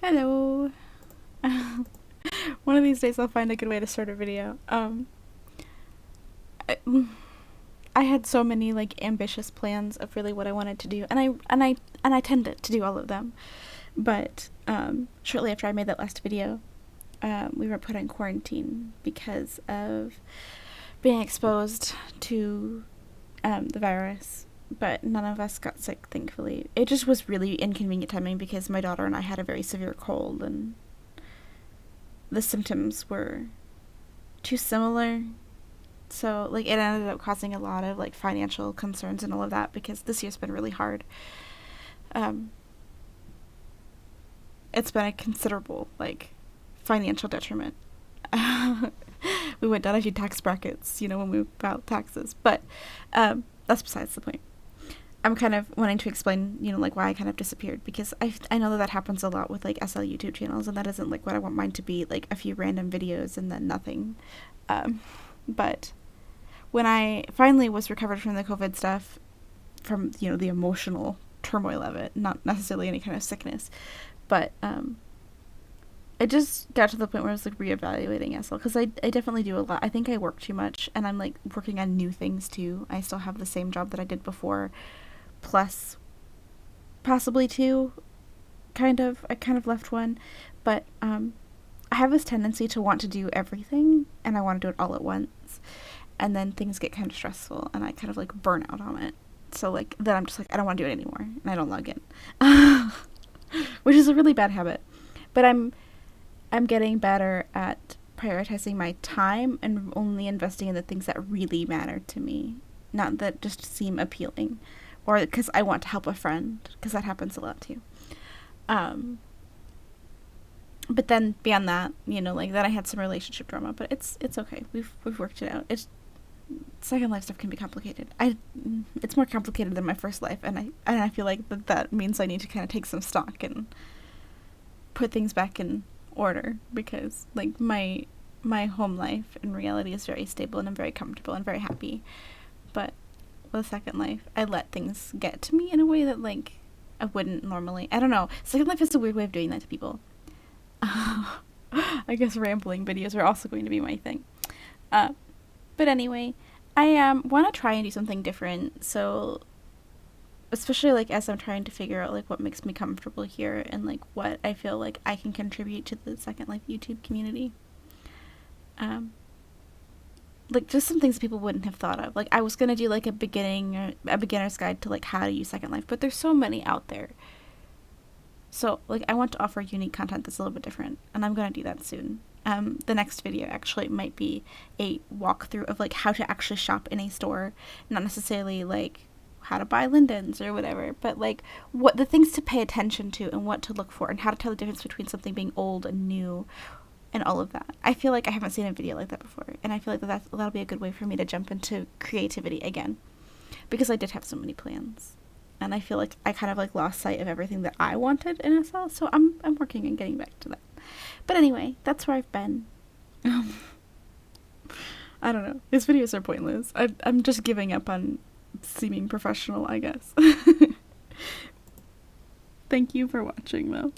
Hello. One of these days I'll find a good way to start a video. I, I had so many like ambitious plans of really what I wanted to do, and I tend to do all of them. But shortly after I made that last video, we were put in quarantine because of being exposed to the virus. But none of us got sick, thankfully. It just was really inconvenient timing because my daughter and I had a very severe cold, and the symptoms were too similar. So, like, it ended up causing a lot of, like, financial concerns and all of that because this year's been really hard. Um, it's been a considerable, like, financial detriment. We went down a few tax brackets, when we filed taxes. But that's besides the point. I'm kind of wanting to explain, like why I kind of disappeared, because I know that happens a lot with like SL YouTube channels, and that isn't like what I want mine to be, like a few random videos and then nothing. But when I finally was recovered from the COVID stuff, from the emotional turmoil of it, not necessarily any kind of sickness, but I just got to the point where I was like reevaluating SL, because I definitely do a lot. I think I work too much, and I'm like working on new things too. I still have the same job that I did before, plus possibly two. I kind of left one, but I have this tendency to want to do everything, and I want to do it all at once, and then things get kind of stressful, and I kind of like burn out on it. So like then I'm just like, I don't want to do it anymore, and I don't log in, which is a really bad habit. But I'm getting better at prioritizing my time and only investing in the things that really matter to me, not that just seem appealing, or because I want to help a friend, because that happens a lot too. But then beyond that, like then I had some relationship drama, but it's okay. We've worked it out. It's second life stuff can be complicated. It's more complicated than my first life, and I feel like that means I need to kind of take some stock and put things back in order, because like my home life in reality is very stable, and I'm very comfortable and very happy. But with Second Life, I let things get to me in a way that like I wouldn't normally. I don't know. Second Life is a weird way of doing that to people. I guess rambling videos are also going to be my thing. But anyway, I want to try and do something different. So especially like as I'm trying to figure out like what makes me comfortable here, and like what I feel like I can contribute to the Second Life YouTube community. Like just some things people wouldn't have thought of. Like I was gonna do like a beginner's guide to like how to use Second Life, but there's so many out there. So like I want to offer unique content that's a little bit different, and I'm gonna do that soon. The next video actually might be a walkthrough of like how to actually shop in a store, not necessarily like how to buy lindens or whatever, but like what the things to pay attention to and what to look for, and how to tell the difference between something being old and new, and all of that. I feel like I haven't seen a video like that before, and I feel like that'll be a good way for me to jump into creativity again, because I did have so many plans, and I feel like I kind of like lost sight of everything that I wanted in SL. So I'm working on getting back to that. But anyway, that's where I've been. I don't know. These videos are pointless. I'm just giving up on seeming professional, I guess. Thank you for watching, though.